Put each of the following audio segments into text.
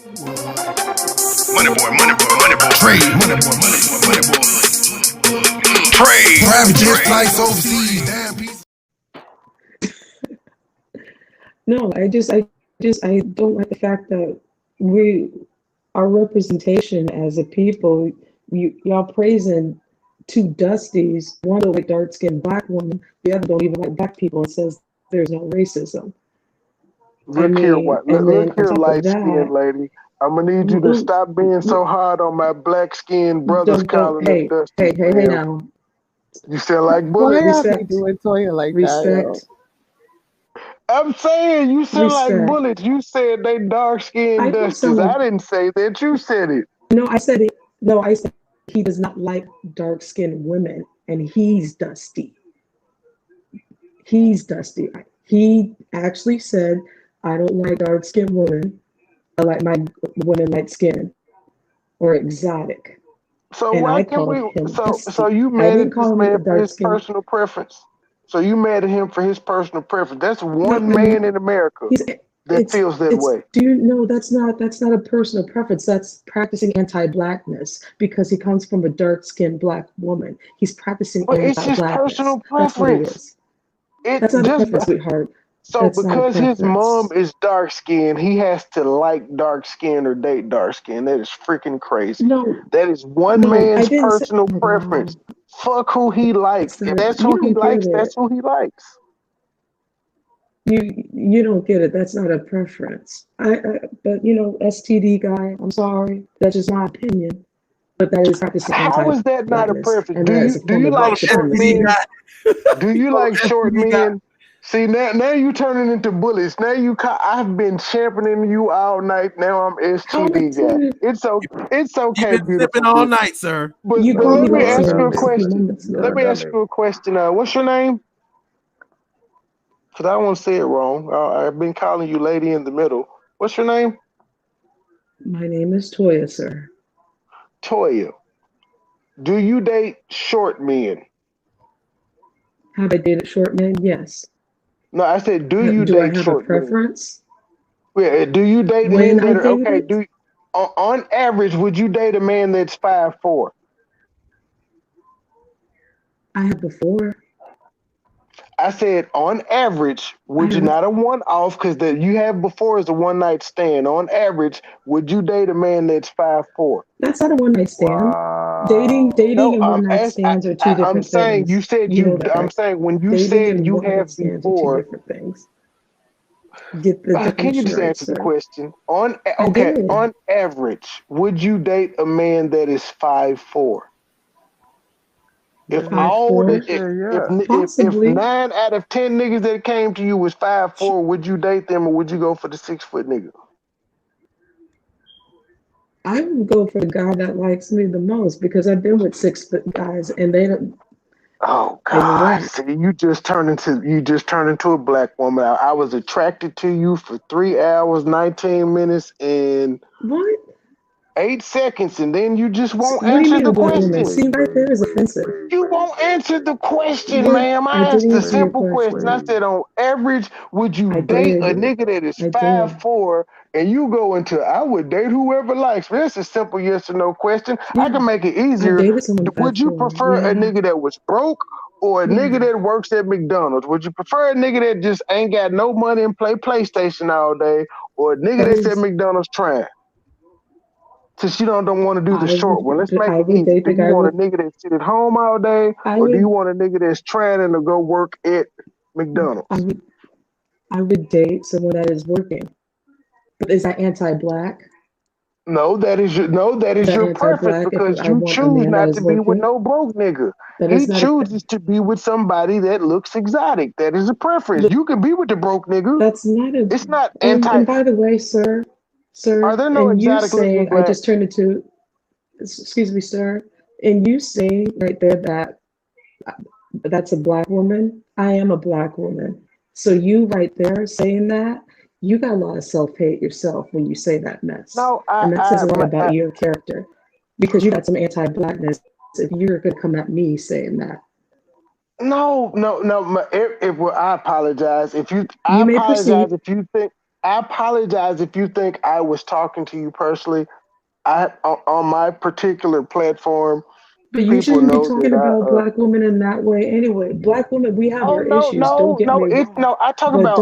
MoneyBoy. Trade. MoneyBoy. Trade. Private jet flights overseas. Damn piece. No, I don't like the fact that we, our representation as a people, y'all praising two Dusties, one don't like dark skinned black woman, the other don't even like black people, and says there's no racism. I Look here, mean, what? and then Look on here, top of light skinned that, lady. I'm gonna need you to stop being so hard on my black skinned brothers calling them hey, dusties, hey ma'am. now, You sound like Why bullets. y'all be respect, doing Toya like that, yo? respect, I'm saying you sound like respect. bullets. You said they dark I skinned don't dusties. sound I like, didn't say that. You said it. no, I said it, no, I said he does not like dark skinned women, and he's Dusty. He's Dusty. He actually said, I don't like dark skinned women. I like my women light skin or exotic. So And why I can't called we? him So Dusty. you I mad didn't at this call him a man for dark his skin. personal preference? So you mad at him for his personal preference? That's No, one I man mean, in America he's that feels that it's way. do you know that's not a personal preference. That's practicing anti-blackness because he comes from a dark-skinned black woman. He's practicing But it's his anti-blackness. personal That's what he preference. is. It That's not a just preference, sweetheart. so That's not a because his mom preference. is dark skinned, he has to like dark skin or date dark skin. That is freaking crazy. No, That is one no, I man's didn't say. personal Oh preference. God, Fuck who he likes. that's If not. that's You who he don't get likes, that's it. who he likes. You don't get it. That's not a preference. But STD guy. I'm sorry. That's just my opinion. But that is practicing How is that not a anti-blackness, preference? and Do that is you a do form you of like white short STD supremacy. men? guy. Do you like short STD guy. men? See now you turning into bullets. Now I've been championing you all night. Now I'm How am I STD guy. turning? It's You've okay, been beautiful sipping all people. night, sir. But You but called let me me that, Lord ask have you sir, a just a few mercy. question. moments Let ago. me Lord have ask you mercy. a question. What's your name? Because I don't want to say it wrong. I've been calling you Lady in the Middle. What's your name? My name is Toya, sir. Toya. Do you date short men? Have I dated short men? Yes. No, I said, do you Do I date have a short men? preference? Yeah, do you date men When I that are dated okay? it, On average, would you date a man that's 5'4"? I have before. I said, on average, I would you have. not a one off because that you have before is a one night stand. On average, would you date a man that's 5'4"? That's not a one night stand. Dating No, and one night stands are two I'm different saying you things. said You know you. I'm that. saying when you Dating said and you one night have stands are two before. different things. Get the Can you definition just right, answer the sir. question? I did. On average, would you date a man that is 5'4"? If Pretty, Five all the pretty four, sure, if possibly. 9 out of 10 niggas that came to you was 5'4", would you date them or would you go for the 6 foot nigga? I would go for the guy that likes me the most because I've been with 6 foot guys and they don't. Oh They were God! whack. See, you just turned into a black woman. I was attracted to you for 3 hours, 19 minutes, and What? 8 seconds, and then you just won't What do you answer mean a the black woman? question. See, right there is offensive. You won't answer the question, What? ma'am. I I did asked a answer your simple question. I question. said, on average, would you I date a did. nigga that is I five did. four? And you go into, I would date whoever likes me. That's a simple yes or no question. I Yeah. can make it I've easier. dated someone Would you 5'4". prefer a Yeah. nigga that was broke or a nigga Yeah. that works at McDonald's? Would you prefer a nigga that just ain't got no money and play PlayStation all day, or a nigga That that's at is. McDonald's trying? Since you don't want to do the short one, let's make I it would easy. date Do the you guy want a with. nigga that sit at home all day, I or do you would. want a nigga that's trying to go work at I McDonald's? would. I would date someone that is working. But is that anti-black? No, that is That your preference anti-black? If because I you want a choose man that not to is be with working, no broke nigga. that He is not a. chooses to be with somebody that looks exotic. That is a preference. You can be with the broke nigga. That's not a. It's not And anti. by the way, Are sir, there no and you exotic looking saying I black? just turned into. Excuse me, sir, and you saying right there that that's a black woman. I am a black woman. So you right there saying that, you got a lot of self-hate yourself when you say that mess. No, And that says a lot about your character because you got some anti-blackness if you're gonna come at me saying that. no. If, well, I apologize. You I may apologize proceed. if you think. I apologize if you think I was talking to you personally. I on my particular platform, But you people shouldn't be know that talking about black women in that way anyway. Black women, we have Oh our no, issues. Don't no, get no! me It's wrong. no. But I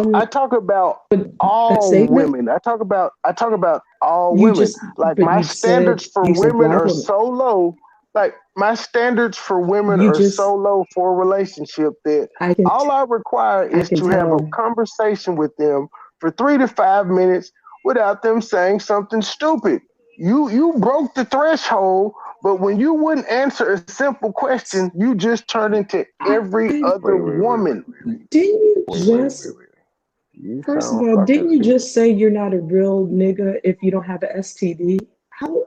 don't, talk about but that all statement, women. I talk about all you women. just, Like but my standards for you said women black are women. so low. Like my standards for women You are just, so low for a relationship that I can, all I require I is can to have a tell. conversation with them for 3 to 5 minutes without them saying something stupid. You broke the threshold, but when you wouldn't answer a simple question, you just turned into every I, other woman. didn't you Wait. just, You first of sound all, fucking didn't you stupid. just say you're not a real nigga if you don't have an STD? How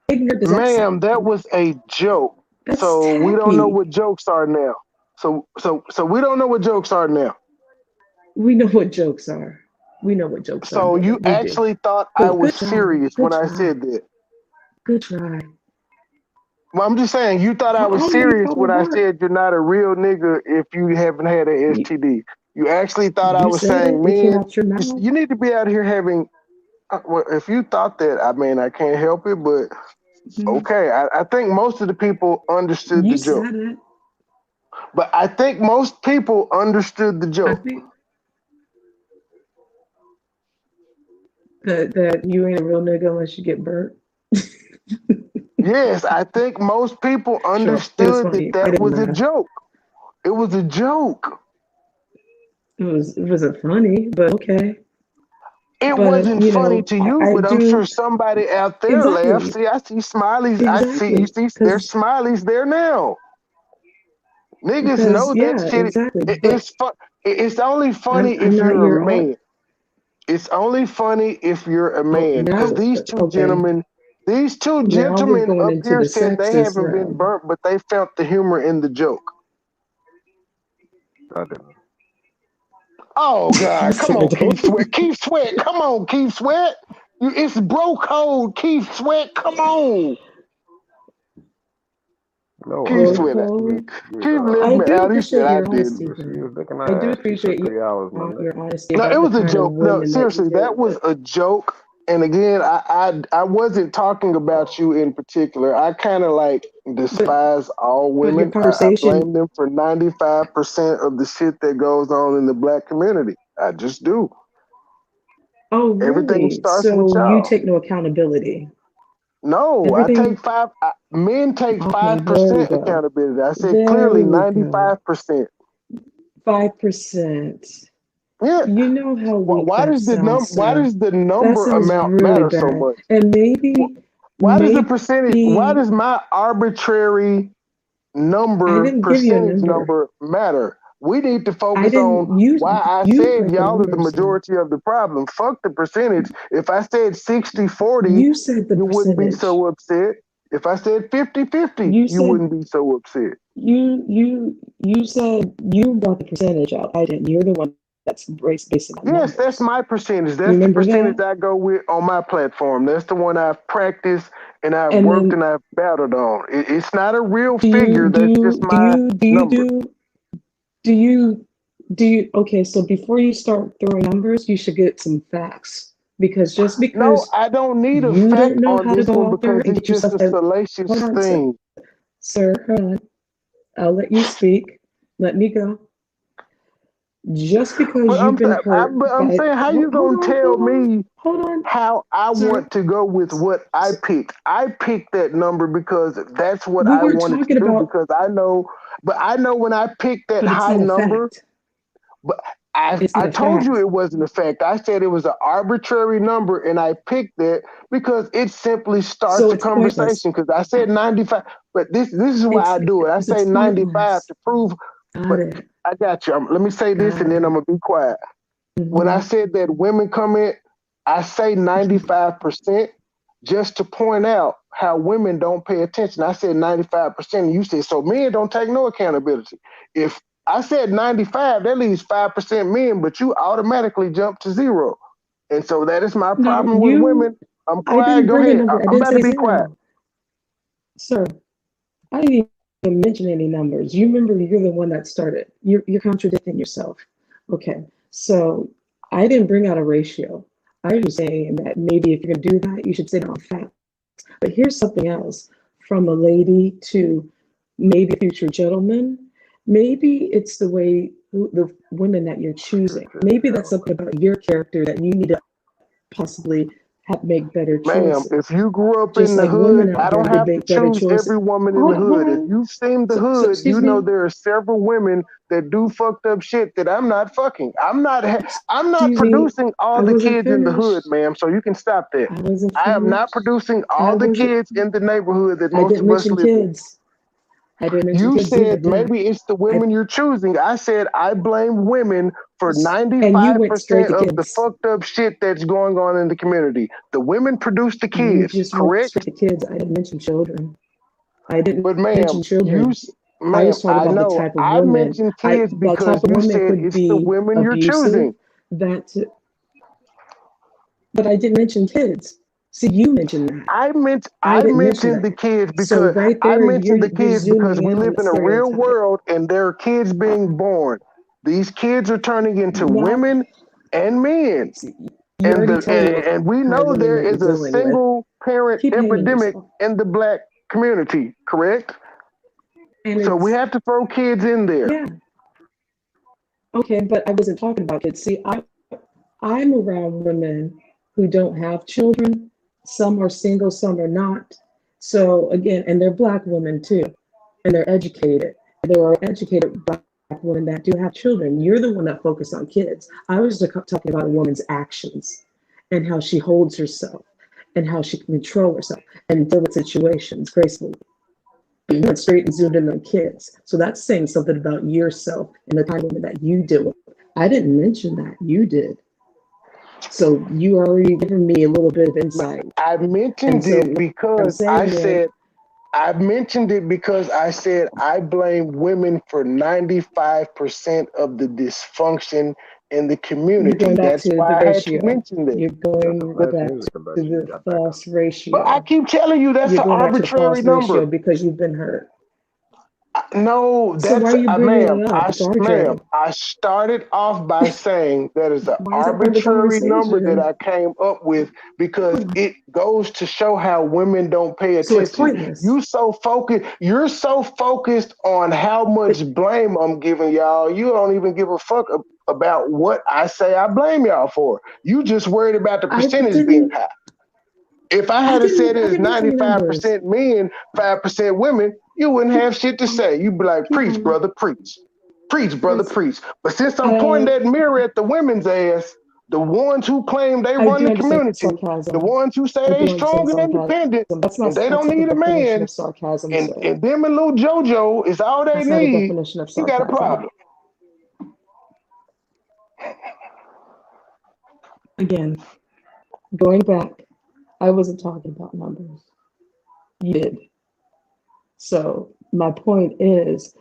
ignorant does that sound? Ma'am, that was a joke. That's So we don't know tacky. what jokes are now. So we don't know what jokes are now. We know what jokes are. We know what jokes are, So brother. you We do. actually thought I But was good try. serious when Good I try. said that. Good try. Well, I'm just saying you thought I was I'll let you serious call when it I work. said you're not a real nigga if you haven't had an You, STD. You actually thought I you was said saying, it. It came man, out your mouth. you need to be out here having. Well, if you thought that, I mean, I can't help it, but Mhm. okay. I think most of the people understood You the joke. said it. But I think most people understood the I joke. think that you ain't a real nigga unless you get burnt. Yes, I think most people Sure. It was understood that funny. I that didn't was a laugh. joke. It was a joke. It wasn't funny, but okay. It But wasn't you funny know, to you, I but I'm sure do somebody out there laughed. exactly. See, I see smileys. I see you Exactly. see there's smileys there now. Niggas Because know that yeah, shit. exactly. But It's fun. It's only funny I'm if not you're a your man. It's only funny if you're a oh man. Because now okay. these two Now we're gentlemen going up into here the said they sexist haven't been realm. burnt, but they felt the humor in the joke. I didn't. Oh You God, come said on, Keith it. Sweat. Keith Sweat, come on, Keith Sweat. It's bro code, Keith Sweat. Come on, No, I Keith Bro didn't. Sweat. code. Keith left I me do out. He said appreciate I your didn't. honesty, She though. was looking I do at ass. She appreciate took 3 hours, my your nigga. honesty No, it about the was a kind of joke. No, women that you seriously, deal that was with. a joke. And again, I wasn't talking about you in particular. I kind of like But despise all your women. I conversation. blame them for 95% of the shit that goes on in the black community. I just do. Oh, Everything really? starts with So you y'all. take no accountability. No, I take Everything. five. Men take Okay, there we 5% go. accountability. I said There clearly we go. 95%. 5%. Yeah. You know how weak Why that does the sounds, Why sir. does the That number sounds amount really matter so bad. much? And Why does the percentage? Why maybe does my arbitrary I number didn't give you a percentage number. number matter? We need to I focus on didn't, why I you said brought the y'all are the numbers up. majority of the problem. Fuck the percentage. If I said 60-40, You said the you wouldn't be percentage. so upset. If I said 50-50, You you said wouldn't be so upset. you said you brought the percentage up. I didn't. You're the one that's basing on Yes, that's numbers. my percentage. You That's the remember percentage that? I go with on my platform. That's the one I've practiced and I've And worked then and I've battled on. It's not a real do you figure. do That's you just do my you do you number. do you do you okay, so before you start throwing numbers, you should get some facts. Because just No, because I don't need a you don't fact know on how to this go one out there because and it's get just yourself a out. Hold salacious on, thing. sir, hold on. I'll let you speak. Let me go. Just because you've been hurt But I'm by saying, how you gonna tell me hold on, how I sir. want to go with what I picked? I picked that number because that's what We I weren't wanted to talking do about, because I know. But I know when I picked that but it's high not a number. fact. But I It's not I a told you fact. it wasn't a fact. I said it was an arbitrary number, and I picked that because it simply So starts a it's pointless. conversation. Because I said 95, but this is why I do it. I Because say it's 95 pointless. to prove. Got But it. I got you. Let me say this, Got and then I'm it. gonna be quiet. When I Hmm. said that women come in, I say 95% just to point out how women don't pay attention. I said 95%, and you said, so men don't take no accountability. If I said 95, that leaves 5% men, but you automatically jump to zero. And so that is my No, problem with women. I'm I quiet. didn't Go bring a ahead. number. I I'm didn't about to say be quiet. zero. Sir, I didn't even mention any numbers. You remember you're the one that started. You're contradicting yourself. Okay. So I didn't bring out a ratio. I'm just saying that maybe if you're going to do that, you should sit on facts. But here's something else from a lady to maybe a future gentleman. Maybe it's the way the women that you're choosing. Maybe that's something about your character that you need to possibly make better Ma'am, choices. if you grew up Just in the like hood, women I out there, don't they have to make better choose choices. every woman in Hold the on, hold hood. If on. you've seen the So hood, excuse you know me. there are several women that do fucked up shit that I'm not fucking. I'm not Excuse me. producing all I the wasn't kids in the hood, finished. ma'am, so you can stop that. I wasn't I am not finished. producing I all the wasn't. kids in the neighborhood that I most didn't of us mention live in. kids. I didn't mention You kids either, said did I? maybe it's the I, women you're choosing. I said I blame women for and you went straight 95% to of the kids. fucked up shit that's going on in the community. The women produce the You kids, just went correct? straight to kids. I didn't mention children. I didn't But ma'am, mention children. I ma'am, was talking I about the know type of I woman. mentioned kids That type because of you woman said could it's the be women you're abusive. choosing. That, but I didn't mention kids. See, you mentioned that. I I didn't mention mentioned that. the kids So because right I there, mentioned the you're kids because zooming we in on live the in a real stereotype. world and there are kids being born. These kids are turning into Not women and men. you already told me what And we kind of know women there that you're is a dealing with. single parent Keep naming epidemic yourself. in the black community, correct? And So we it's have to throw kids in there. yeah, okay, but I wasn't talking about kids. See, I'm around women who don't have children. Some are single, some are not. So again, and they're black women too, and they're educated. There are educated black women that do have children. You're the one that focused on kids. I was just talking about a woman's actions and how she holds herself and how she can control herself and deal with situations gracefully. You went straight and zoomed in on kids. So that's saying something about yourself and the kind of woman that you deal with. I didn't mention that. You did. So you already given me a little bit of insight. I And mentioned so it what I'm because saying is, I said I blame women for 95% of the dysfunction in the you're community. going back That's to the why I had to ratio. mention that. You're That's some going But bad back music about to you. You the got back on. false I ratio. keep telling you that's You're an going back to the arbitrary false ratio number. because you've been hurt. No, So why that's are you bringing ma'am. it up? It's Ma'am. arbitrary. I started off by saying that is an Why is that part of the arbitrary number that conversation? I came up with because it goes to show how women don't pay So it's attention. pointless. You're so focused on how But much blame I'm giving y'all. You don't even give a fuck about what I say I blame y'all for. You just worried about the I percentage being didn't. high. If I had said I it's didn't mention any numbers. 95% men, 5% women, you wouldn't Keep have shit to on. say. You'd be like, Keep preach, on. brother, preach. Preach, brother, Yes. preach. But since I'm pointing Uh, that mirror at the women's ass, the ones who claim they I run do the understand community, the sarcasm. ones who say I they do understand strong and sarcasm. independent, That's and they don't not a need a definition man, of sarcasm, sir. and them and little JoJo is all they That's not a need, definition of you got a sarcasm. problem. Again, going back, I wasn't talking about numbers. You did. So my point is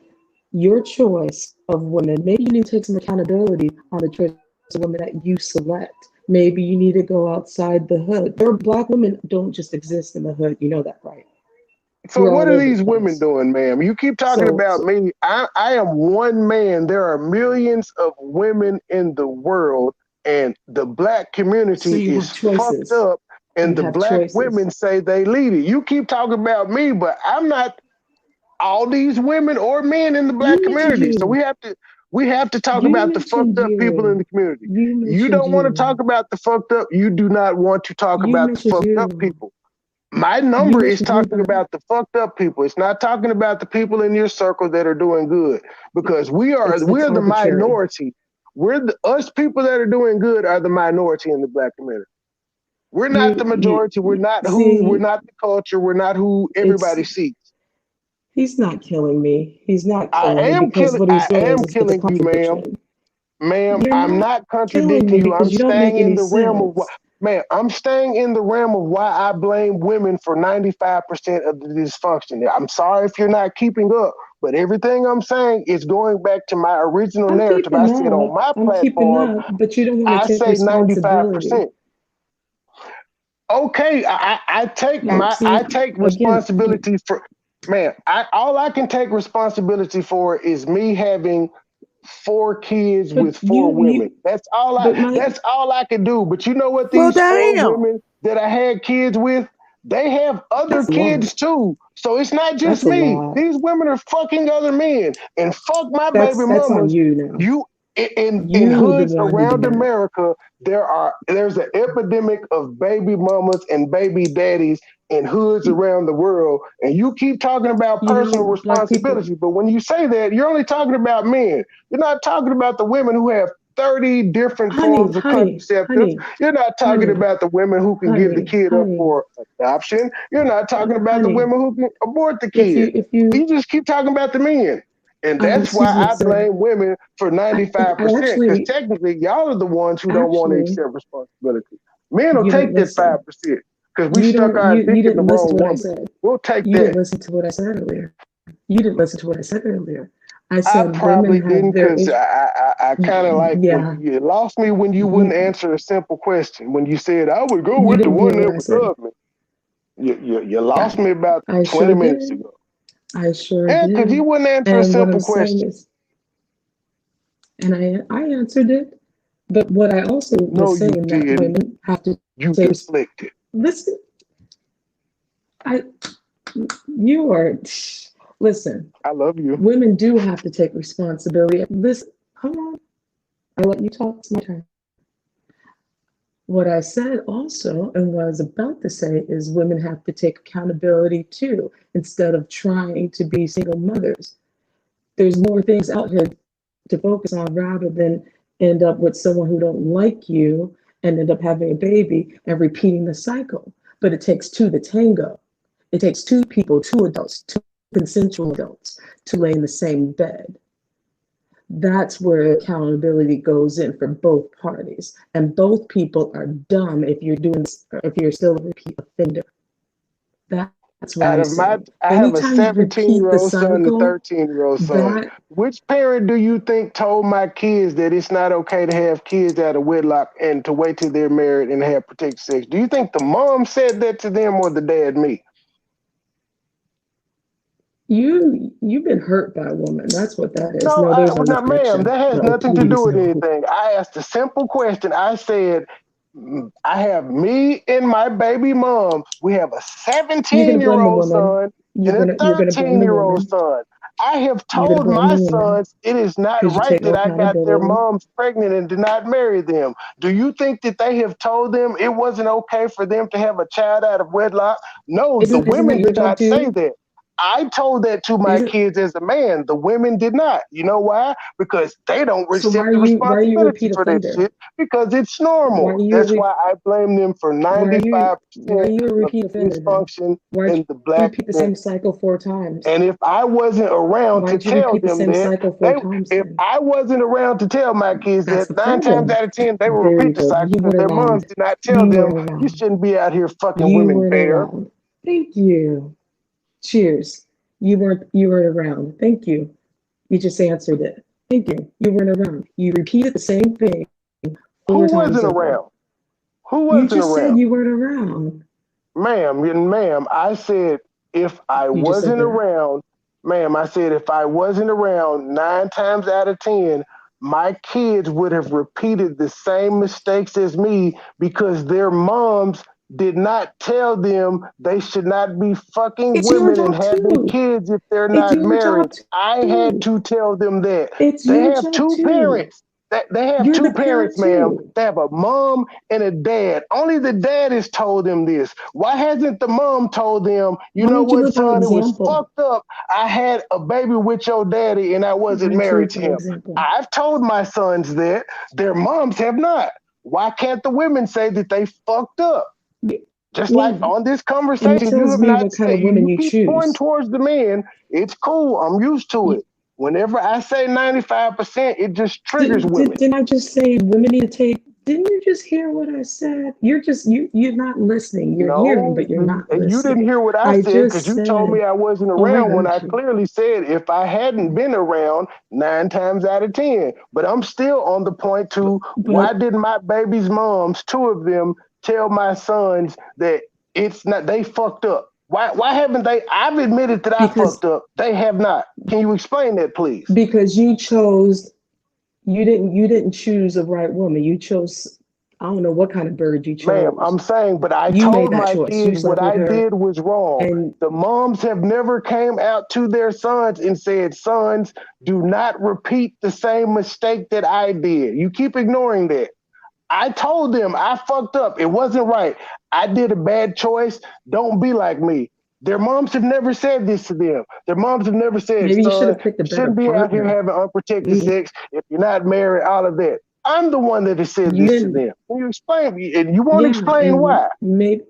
your choice of women, maybe you need to take some accountability on the choice of women that you select. Maybe you need to go outside the hood. There are black women don't just exist in the hood. You know that, right? So We're what all are over the these women place. doing, ma'am? You keep talking So, about me. I am one man. There are millions of women in the world, and the black so community you have is fucked choices. up, and You the have black choices. women say they lead it. You keep talking about me, but I'm not all these women or men in the black You mentioned community. So you. we have to talk You about the fucked mentioned up people in you. the community. You You mentioned don't want to you. talk about the fucked up. You do not want to talk You about the mentioned fucked up you. people. My You number is mentioned you, talking but about the fucked up people. It's not talking about the people in your circle that are doing good because it's we're the arbitrary. minority. Us people that are doing good are the minority in the black community. We're not the majority. We're You not we're see, not the culture. We're not who it's everybody sees. he's not killing me. He's not killing me because what he's I doing am is it's a killing you, ma'am. contradiction. Ma'am, You're I'm not not killing contradicting me you. because I'm you don't make staying in any the realm of what, sense. man, I'm staying in the realm of why I blame women for 95% of the dysfunction. I'm sorry if you're not keeping up, but everything I'm saying is going back to my original I'm narrative. I keeping said on up. my I'm keeping platform, up, but you don't want I to take say responsibility. 95%. Okay, No, I see, take again, responsibility for, man, all I can take responsibility for is me having 4 kids But with 4 women. That's all but my, I can do. But you know what? Well, These 4 damn. women that I had kids with, they have other that's a lot. kids too. So it's not just That's a me. lot. These women are fucking other men. And fuck my baby That's on mamas. you now. You in You the hoods one who did around that. America, there's an epidemic of baby mamas and baby daddies in hoods around the world, and you keep talking about You personal know, black people. responsibility, but when you say that, you're only talking about men. You're not talking about the women who have 30 different forms of contraceptives. You're not talking about the women who can give the kid up for adoption. You're not talking about the women who can abort the kid. If you, You just keep talking about the men. And that's why excuse me, I sir. blame women for 95%, because technically y'all are the ones who don't want to accept responsibility. Men will you take didn't that listen. 5% because we stuck our dick in the didn't listen to wrong what I woman. said. We'll take You didn't that. listen to what I said earlier. You didn't listen to what I said earlier. I I said probably women have didn't, their because I kind of like, yeah. you lost me when you wouldn't answer a simple question. When you said, I would go You with the didn't hear one what that I would said. love me. You lost me about I 20 sure minutes did. ago. I sure Yeah, did. because you wouldn't answer a And what I'm simple saying question. is, and I answered it, but what I also No, was you saying that didn't. women have to You take. deflected. Listen, you are. Listen, I love you. women do have to take responsibility. Listen, hold on. I'll let you talk. It's my turn. What I said also, and what I was about to say, is women have to take accountability too, instead of trying to be single mothers. There's more things out here to focus on rather than end up with someone who don't like you and end up having a baby and repeating the cycle. But it takes two to tango. It takes two people, two adults, two consensual adults to lay in the same bed. That's where accountability goes in for both parties. And both people are dumb if you're still a repeat offender. That's what Out I'm of my, saying. I have a Anytime you repeat the 17-year-old son and a cycle, 13-year-old son. that Which parent do you think told my kids that it's not okay to have kids out of wedlock and to wait till they're married and have protected sex? Do you think the mom said that to them or the dad, me? you've been hurt by a woman. That's what that is. No, No, there's no no, ma'am, connection. that has No, nothing to do please, with no. anything. I asked a simple question. I said, I have me and my baby mom. We have a You're gonna blame the 17-year-old woman. son and a You're gonna blame the 13-year-old woman. son. I have You're gonna told blame my the woman sons it is not because you right take no that I got their accountability. moms pregnant and did not marry them. Do you think that they have told them it wasn't okay for them to have a child out of wedlock? No, the Isn't that women your did job not say too? that. I told that to my Isn't kids as a man. The women did not. You know why? Because they don't so? accept the Why are you a responsibility repeat for that offender? shit because it's Why are normal. you a That's why I blame them for why are 95% you a of repeat the offender then? dysfunction Why'd in the you black repeat the family. same cycle 4 times? And if I wasn't around to Why'd you tell repeat the them same that, cycle four they times if then? I wasn't around to tell my kids That's that, the 9 times problem. out of 10, they will There you repeat the go. cycle You because weren't their moms around. did not tell You them weren't you around. shouldn't be out here fucking You women, weren't bear. around. Thank you. Cheers. You weren't around. Thank you. You just answered it. Thank you. You weren't around. You repeated the same thing four Who times wasn't over. around? Who You wasn't just said around? you weren't around. Ma'am, I said if I You just said wasn't that. around, ma'am, I said if I wasn't around 9 times out of 10, my kids would have repeated the same mistakes as me because their moms did not tell them they should not be fucking It's your women and job having too. kids if they're It's not your married. job I had too. to tell them that. It's They your have job two too. parents. They have You're the two parent parents, ma'am. too. They have a mom and a dad. Only the dad has told them this. Why hasn't the mom told them, you Why know don't you what, live by son, it was example? fucked up. I had a baby with your daddy and I Why wasn't don't you married live to by him. example? I've told my sons that. Their moms have not. Why can't the women say that they fucked up? Just like Yeah. on this And it conversation, you tells have me not what kind said, of women you you keep pointing choose. towards the men. It's cool. I'm used to You, it. Whenever I say 95%, it just triggers women. didn't I just say women need to take? Didn't you just hear what I said? You're not listening. You're hearing, No, but you're not you didn't listening. hear what I I said because just you told me said, I wasn't oh, I around when heard I you. clearly said if I hadn't been around 9 times out of 10. But I'm still on the point to why But didn't my baby's moms, 2 of them, tell my sons that it's not, they fucked up? Why haven't they? I've admitted that I because fucked up. They have not. Can you explain that, please? because you chose You didn't choose a right woman. You chose, I don't know what kind of bird you Ma'am, I'm chose. saying, but I You made told that my choice. You kids what slept with I her, did was wrong. and The moms have never came out to their sons and said, sons, do not repeat the same mistake that I did. You keep ignoring that. I told them I fucked up. It wasn't right. I did a bad choice. Don't be like me. Their moms have never said this to them. Their moms have never said, maybe you should son, have picked a you better shouldn't be out here partner. having unprotected You sex if you're not married, all of that. I'm the one that has said this to didn't, them. Can you explain me? And you won't yeah, explain and why. maybe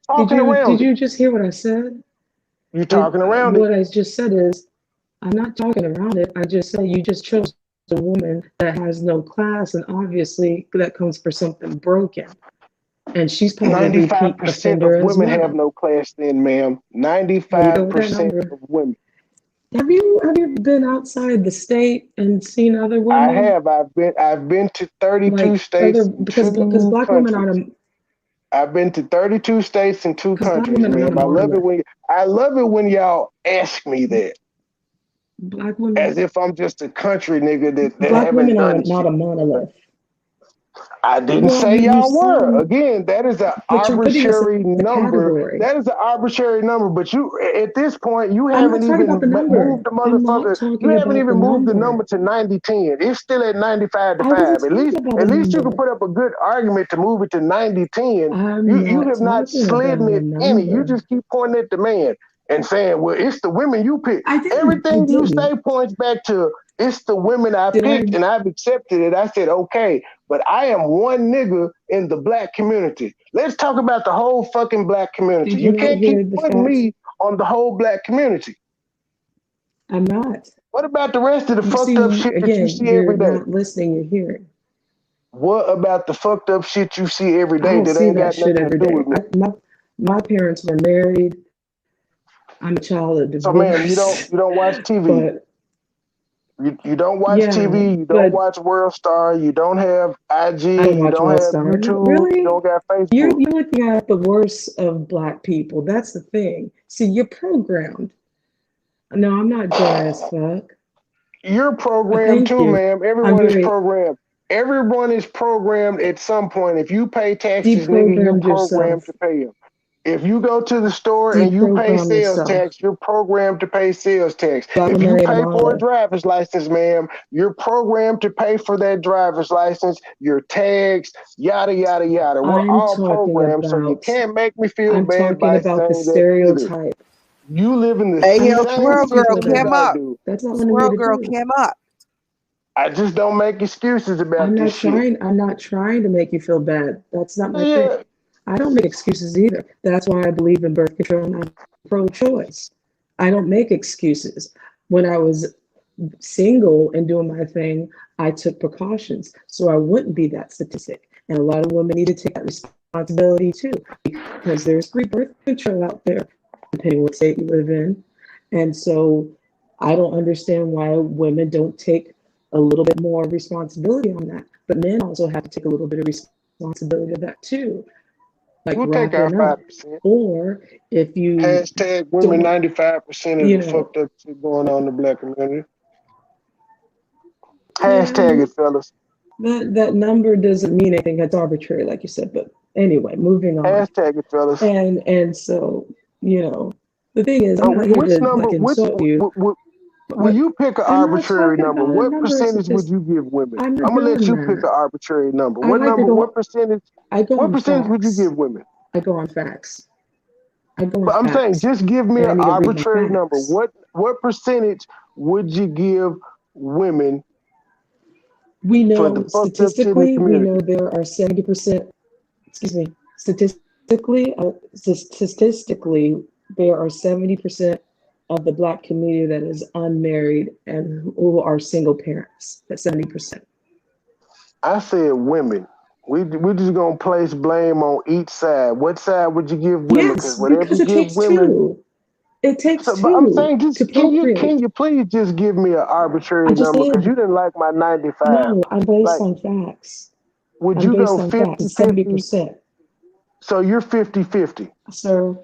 Talking did around it. you just hear what I said? You're And talking around it. what I just said is, I'm not talking around it. I just said you just chose a woman that has no class, and obviously that comes for something broken. And she's probably a repeat 95% of offender as women have well. no class then, ma'am. There you go with that 95% number. of women. Have you been outside the state and seen other I women? have. I've been to 32 Like other states and because two black women countries. aren't a I've been to 32 states and two because black countries, women are not ma'am. a monolith. I love it when y'all ask me that. Black As women if I'm just a country nigga that black haven't women are done not shit. a monolith. I didn't Well, say you y'all were. sound, Again, that is an but you're putting us in arbitrary a number. category. That is an arbitrary number. But you, at this point, you I'm not haven't talking about even the number. moved the I'm not motherfucker. You talking haven't about the even moved the number. number to 90-10. It's still at 95 to I wasn't 5. talking about At the least you can number. put up a good argument to move it to 90-10. I'm You not have not talking about slidden the it any. You number. just keep pointing at the man and saying, well, it's the women you pick. I didn't. I Everything you didn't. say points back to it's the women I Did I? picked and I've accepted it. I said, okay, but I am one nigga in the black community. Let's talk about the whole fucking black community. Did you You not can't keep hear the putting facts? me on the whole black community. I'm not. What about the rest of the You fucked up see, shit that you again, see you're every day? not listening. You're hearing. What about the fucked up shit you see every I day don't that see ain't that got shit nothing to every do day. with me? My parents were married. I'm a child of So, ma'am, divorce, you don't watch TV. but You don't watch yeah, TV. You don't but watch World Star. You don't have I IG. don't You watch don't World have Star. No, YouTube. You really? don't got You're Facebook. you're looking at the worst of black people. That's the thing. See, you're programmed. No, I'm not dry as fuck. You're programmed Thank too, you. ma'am. I'm Everyone is very programmed. Everyone is programmed at some point. If you pay taxes, nigga, you're deprogrammed programmed yourself. to pay them. If you go to the store and you pay Deprogram sales yourself. tax, you're programmed to pay sales tax. Black If women you ain't a pay for a monolith. driver's license, ma'am, you're programmed to pay for that driver's license, your tags, yada, yada, yada. We're I'm all talking programmed, so you about can't make me feel I'm bad talking by about the saying that either. stereotype. You live in the Hey, yo, same Squirrel I'm Girl, speaking system as come about I up. do. that's not what I'm here Squirrel to Girl, do. come up. I just don't make excuses about this shit. I'm not trying to make you feel bad. That's not my thing. Yeah, I don't make excuses either. That's why I believe in birth control and I'm pro-choice. I don't make excuses. When I was single and doing my thing, I took precautions so I wouldn't be that statistic. And a lot of women need to take that responsibility too, because there's free birth control out there, depending what state you live in. And so I don't understand why women don't take a little bit more responsibility on that. But men also have to take a little bit of responsibility of that too, like we'll take our wrapping up. 5%. Or if you Hashtag women don't, 95% of you the know, fucked up shit going on in the black community. yeah, Hashtag it, fellas. that number doesn't mean anything. That's arbitrary, like you said. But anyway, moving on. Hashtag it, fellas. And so, the thing is, I'm not here Which to number, like insult you, when but you pick an I'm not arbitrary talking number, about a what number of percentage would statistics. you give women? I'm not I'm gonna let doing you pick an that. arbitrary number. I like to What go. percentage, I go what on percentage would you facts. give women? I go on facts. I go on But I'm saying, facts, just give me and an I need to read my arbitrary number. facts. What percentage would you give women We for the know fucked up shit in the statistically, we know community? there are 70%, excuse me, statistically, there are 70% of the Black community that is unmarried and who are single parents. That's 70%. I said women. We're just gonna place blame on each side. What side would you give women? Because Yes, whatever because you it give takes women, two. It takes so but I'm two saying, to just can procreate. you please just give me an I arbitrary just number? Because you did. didn't like my 95. No, I'm based Like, on facts. would I'm you go based on facts. 50 It's 50? 70%. So you're 50-50. Sir,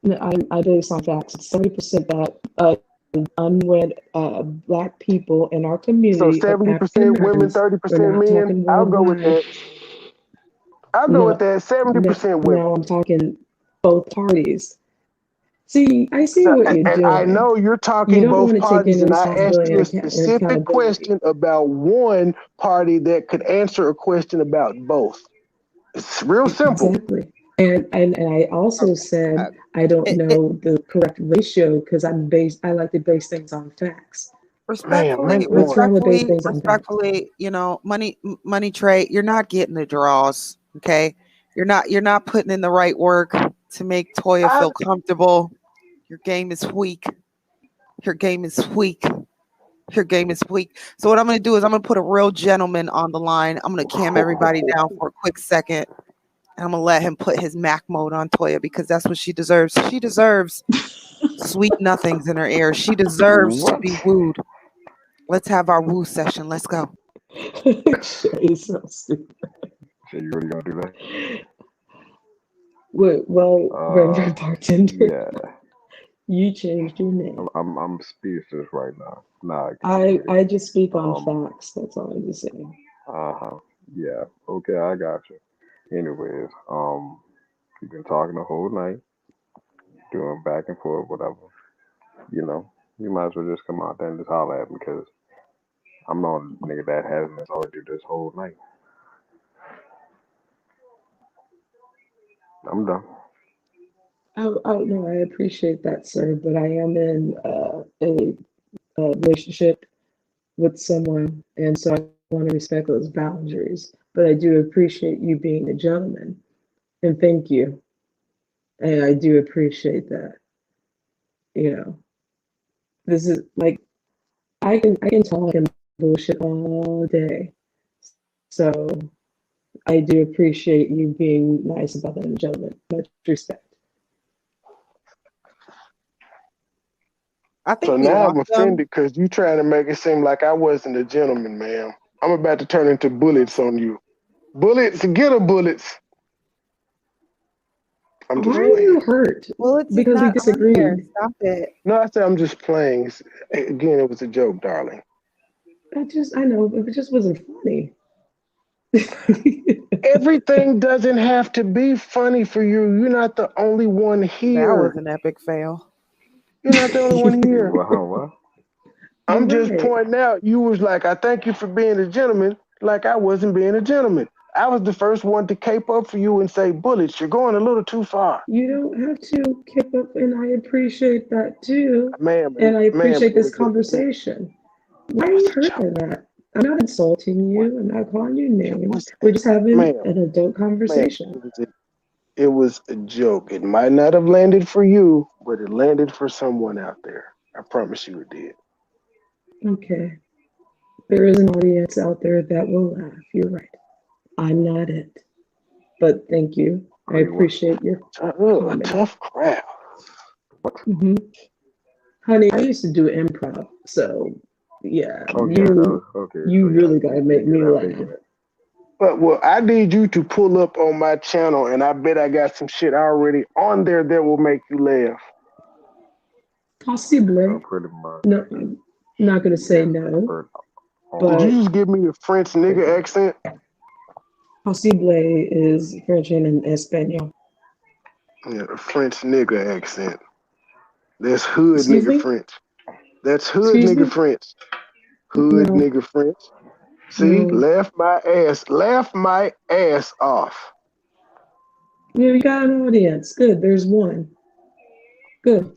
no, I based on facts. It's 70% that unwed Black people in our So community of African 70% women, Americans. We're 30% not men. talking I'll go with worldwide. that. I'll go with No, that. 70% women. now I'm talking both parties. See, I see So, what you're and I doing. know you're You talking don't both want to take parties, any and I asked responsibility you a and specific accountability. question about one party that could answer a question about both. It's real simple. Exactly. And I also said Uh, I don't it know the correct ratio because I like to base things on facts. Man, respectfully, make What's one. wrong with basing things on facts? money trade. You're not getting the draws. Okay, you're not putting in the right work to make Toya I, feel comfortable. Your game is weak. Your game is weak. Your game is weak. So what I'm going to do is I'm going to put a real gentleman on the line. I'm going to cam everybody down for a quick second. And I'm going to let him put his Mac mode on Toya because that's what she deserves. She deserves sweet nothings in her ear. She deserves to What? be wooed. Let's have our woo session. Let's go. It's so stupid. So you really gonna do that? Well, Reverend Bartender, Yeah. you changed your name. I'm speechless right now. Nah, I just speak on um, facts. That's all I'm just saying. uh-huh. Yeah. Okay, I got you. Anyways, we've been talking the whole night, doing back and forth, whatever. You know, you might as well just come out there and just holler at me because I'm not a nigga that hasn't told you this whole night. I'm done. Oh no, I appreciate that, sir, but I am in a relationship with someone, and so I want to respect those boundaries. But I do appreciate you being a gentleman, and thank you. And I do appreciate that. You know, this is like I can talk and bullshit all day. So I do appreciate you being nice about that, gentlemen. Much respect. I so think we now I'm lost them. offended because you trying to make it seem like I wasn't a gentleman, ma'am. I'm about to turn into bullets on you. Bullets, get a bullets. I'm Why just are playing. you hurt? Bullets is Because we not on here. disagreed. Stop it. No, I said I'm just playing. Again, it was a joke, darling. I know, but it just wasn't funny. Everything doesn't have to be funny for you. You're not the only one That was here. an epic fail. You're not the only one here. What? You're I'm just right. pointing out, you was like, I thank you for being a gentleman, like I wasn't being a gentleman. I was the first one to cape up for you and say, Bullets, you're going a little too far. You don't have to keep up, and I appreciate that too. Ma'am, And I ma'am, appreciate this conversation. Why it are was you a hurt joke. by that? I'm not insulting What? you. I'm not calling you It names. was, We're just having ma'am, an adult ma'am, conversation. it was a joke. It might not have landed for you, but it landed for someone out there. I promise you it did. Okay. There is an audience out there that will laugh. You're right. I'm not it. But thank you. I Are you what? appreciate your A comment. tough crowd. What? hmm Honey, I used to do improv. So, yeah, Okay, you okay. you So really got to make you me that big laugh. of it. But well, I need you to pull up on my channel, and I bet I got some shit already on there that will make you laugh. Possibly. Pretty much. No, I'm not going to say Yes, no, expert Did you but on just give me a French taking nigga it. accent? possible is French and Espanol. Yeah, a French nigga accent. That's hood Excuse nigga me? French. That's hood Excuse nigga me? French. Hood No, nigga French. See, no. laugh my ass off. Yeah, we got an audience. Good. There's one. Good.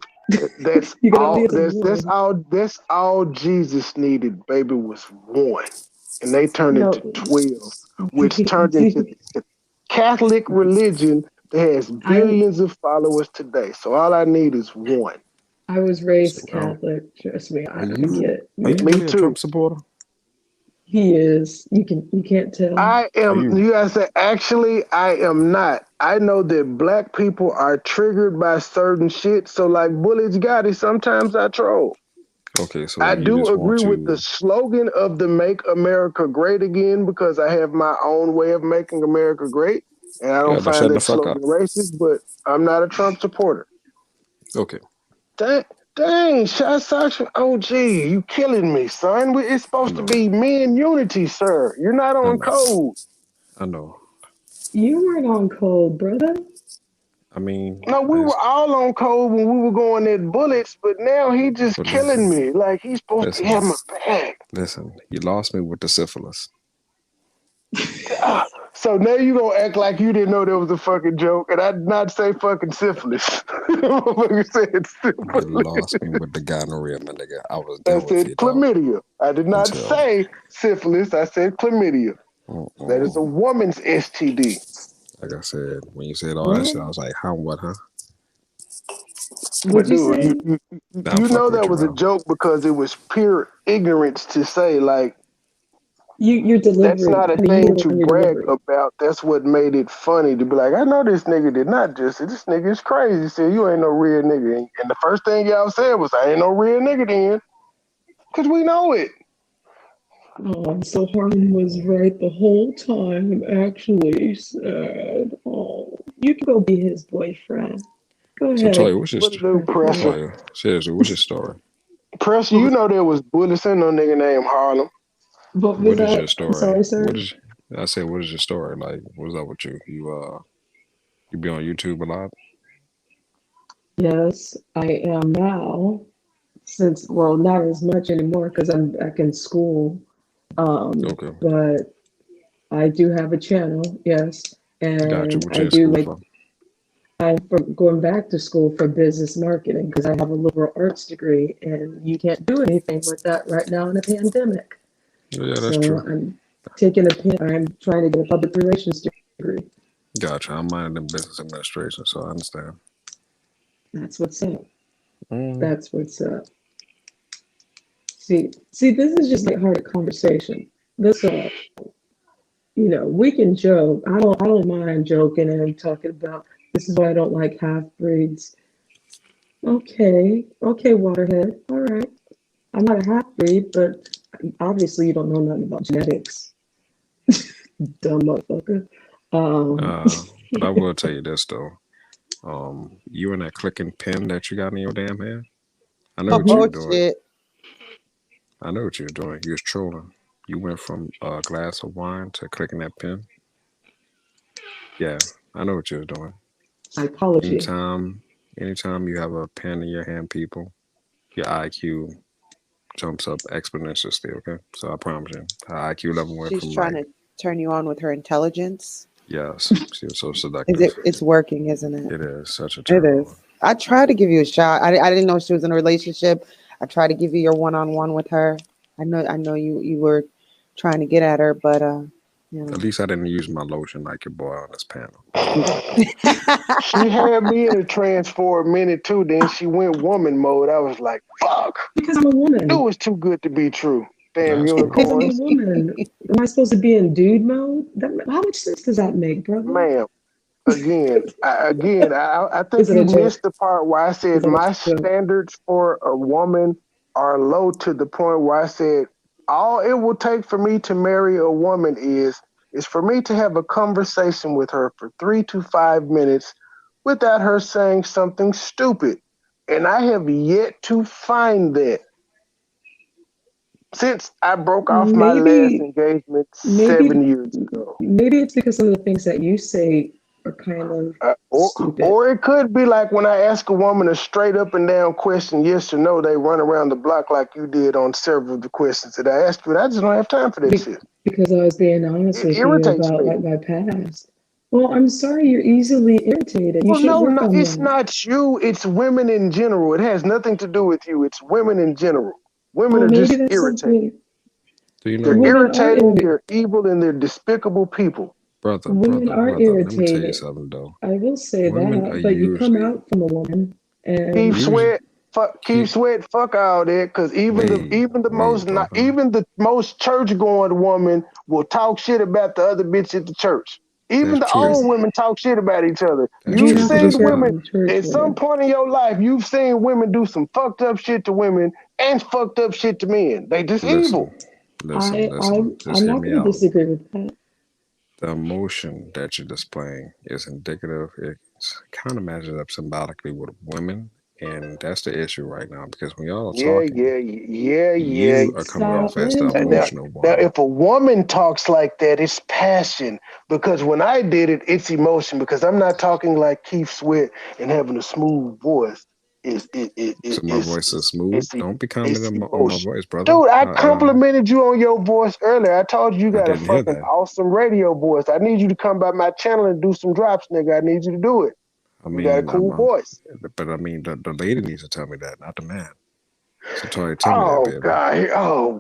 That's You got an all. audience of one. That's all Jesus needed, baby, was one, and they turned No. into 12, which turned into the Catholic religion that has I billions of followers today. So all I need is one. I was So, raised Catholic. Trust me. are I get you it. are Yeah. you Me really a too. Trump supporter? He is. You can't tell. I Are am. you You guys say actually, I am not. I know that black people are triggered by certain shit. So like Bullets got it. Sometimes I troll. okay? So I you do just want agree with the to? slogan of the Make America Great Again because I have my own way of making America great. And I don't Yeah, but find shut the that fuck slogan up. racist, but I'm not a Trump supporter. Okay. Dang. Dang, Sasha, oh gee, you killing me, son. It's I supposed to know. be men unity, sir. You're not I on know. code. I know. You weren't on code, brother. I mean, No, we it's, were all on code when we were going at bullets, but now he just but killing me. Like he's supposed to listen, have my back. listen. You lost me with the syphilis. Ah, so now you gonna act like you didn't know there was a fucking joke, and I did not say fucking syphilis. Motherfucker said You syphilis. lost me with the gonorrhea, my nigga. I was I done with said you, dog. chlamydia. I did not Until, say syphilis. I said chlamydia. That is a woman's STD. like I said, when you said all that shit, I What? was like, how, what, huh? What'd But you dude, say? Now I'm you know fucking with that you, was a bro. joke because it was pure ignorance to say like Your that's delivery. not a I mean, you thing did it to on your brag delivery. about. That's what made it funny to be like, I know this nigga did not just say this nigga is crazy. Said you ain't no real nigga. And the first thing y'all said was I ain't no real nigga then. Cause we know it. Oh, so Harlan was right the whole time, actually said, oh, you can go be his boyfriend. Go So, Toya, ahead. What to do, pressure? Toya, seriously, what's your story? Pressure, What you was, know there was bullets in no nigga named Harlem. what was What is that? your I'm story? sorry, sir. What is, I said, what is your story? Like, what's up with you? You be on YouTube a lot? Yes, I am now, since, well, not as much anymore because I'm back in school. Okay. But I do have a channel, yes, Got you. and What I you in do school like for? I'm going back to school for business marketing because I have a liberal arts degree, and you can't do anything with that right now in a pandemic. Yeah, that's So true. I'm trying to get a public relations degree. Gotcha. I'm minding in business administration, so I understand. That's what's up. Mm, That's what's up. See, this is just like hearted conversation. This, we can joke. I don't mind joking and talking about this is why I don't like half breeds. Okay, waterhead. All right. I'm not a half breed, but obviously you don't know nothing about genetics, dumb motherfucker. Um, but I will tell you this though. You and that clicking pen that you got in your damn hand, I know Oh, what you were mhm. doing. bullshit. I know what you were doing. You was trolling. You went from a glass of wine to clicking that pen. Yeah, I know what you was doing. Psychology. Anytime, anytime you have a pen in your hand, people, your IQ jumps up exponentially. Okay, so I promise you, her IQ level went She's from trying like, to turn you on with her intelligence. yes, she was so Is seductive. it? It's working, isn't it? It is such a It turn on. is. I tried to give you a shot. I didn't know she was in a relationship. I tried to give you your one-on-one with her. I know you were trying to get at her, but At you least I didn't use my lotion like your boy on this panel. She had me in a trance for a minute too. Then she went woman mode. I was like, fuck. Because I'm a It woman. was too good to be true. Damn That's cool. Because I'm a unicorns. woman. Am I supposed to be in dude mode? How much sense does that make, brother? Ma'am, I Is think it you a joke? missed the part where I Is said that a my joke? standards for a woman are low to the point where I said all it will take for me to marry a woman is for me to have a conversation with her for 3 to 5 minutes without her saying something stupid. And I have yet to find that since I broke off my last Maybe, engagement maybe, 7 years ago. maybe it's because some of the things that you say are kind of Uh, or, stupid. or it could be like when I ask a woman a straight up and down question, yes or no, they run around the block like you did on several of the questions that I asked you, and I just don't have time for that Be- shit. because I was being honest It with you irritates about me. like my past. Well, I'm sorry you're easily irritated. You Well, should work no, on it's that. not you. It's women in general. It has nothing to do with you. It's women in general. Women Well, are maybe just that's irritating. something Do you They're know, women are irritating, irritated. they're evil, and they're despicable people. brother, Women brother, are brother? Let me tell you irritated. something though. I will say Women are that, but you come usually, out from a woman Keith and usually. Sweat, Keith Keep, Sweat, fuck all that. Because wait, wait, brother. even the most church going woman will talk shit about the other bitch at the church. Even That's the true. old women talk shit about each other. That's you're You've true. not But going to be seen listen careful though. women in church at with some her. point in your life. You've seen women do some fucked up shit to women and fucked up shit to men. They just Listen, evil. listen, I listen. I'm Just I'm hear not me going to out. disagree with that. The emotion that you're displaying is indicative. It kind of matches up symbolically with women And that's the issue right now because when y'all are Yeah, talking, yeah. you are coming off as the And now, emotional now, one. if a woman talks like that, it's passion. Because when I did it, it's emotion. Because I'm not talking like Keith Sweat and having a smooth voice. So my voice is smooth. Don't be commenting on my Emotion. voice, brother. Dude, I complimented you on your voice earlier. I told you you got a didn't hear fucking that. awesome radio voice. I need you to come by my channel and do some drops, nigga. I need you to do it. I You mean, got a cool voice. but I mean, the lady needs to tell me that, not the man. So Tori, tell me that, baby.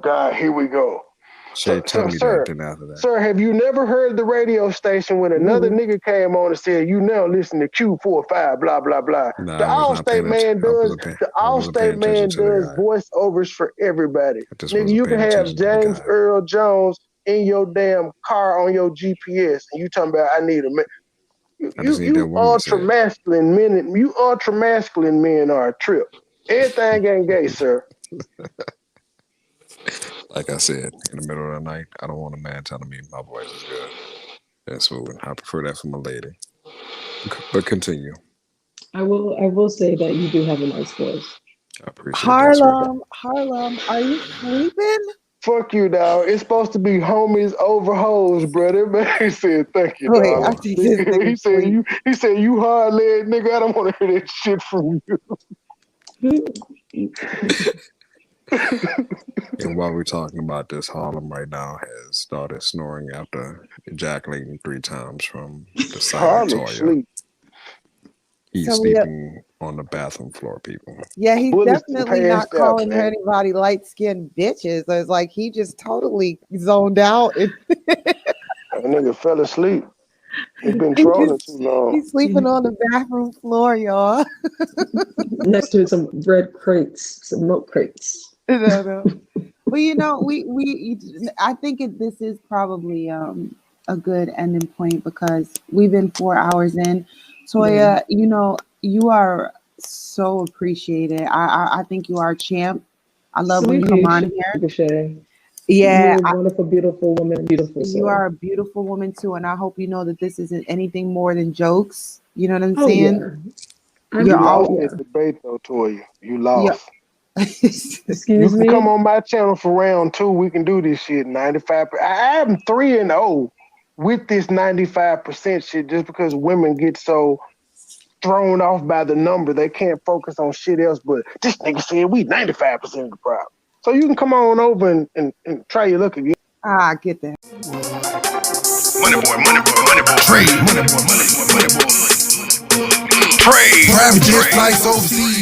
God, here we go. Shay, tell me sir, that. Then after that, sir, have you never heard the radio station when another nigga came on and said, "You now listen to Q45, blah blah blah." nah, The I was not paying Allstate man attention. does. The I wasn't paying Allstate attention man to the does guy. voiceovers for everybody. I just Nigga, wasn't you can paying have attention to the James guy. Earl Jones in your damn car on your GPS, and you talking about I need a man. I just need that You woman to say ultra it. masculine men. You ultra masculine men are a trip. Everything ain't gay, sir. Like I said, in the middle of the night, I don't want a man telling me my voice is good and smooth. I prefer that from a lady. But continue. I will say that you do have a nice voice. I appreciate that, sweetie. Harlem, are you sleeping? Fuck you, dog. It's supposed to be homies over hoes, brother. Man, he said, "Thank you, Wait, dog." I think this nigga He said, sleep. He said, "You hard leg nigga. I don't want to hear that shit from you." And while we're talking about this, Harlem right now has started snoring after ejaculating 3 times from the silent Harlem Toya. sleep. He's So sleeping on the bathroom floor, people. yeah, he's Bullets and definitely not passed out, calling man. anybody light skinned bitches. It's like he just totally zoned out. That nigga fell asleep. He been trolling too long. He's sleeping on the bathroom floor, y'all. Next to some red crates, some milk crates. No. But you know, I think this is probably a good ending point because we've been 4 hours in. Toya, you know, you are so appreciated. I think you are a champ. I love when you come on here. Shay. Yeah, you're a wonderful, beautiful woman, beautiful soul. You are a beautiful woman too, and I hope you know that this isn't anything more than jokes. You know what I'm saying? Yeah. You lost this debate though, Toya. You lost. Excuse me. You can me? come on my channel for round 2. We can do this shit 95%. I am 3-0 with this 95% shit just because women get so thrown off by the number. They can't focus on shit else. But this nigga said we 95% of the problem. So you can come on over and try your luck again. I get that. MoneyBoy. Trade. MoneyBoy. Trade. Private jet flights overseas.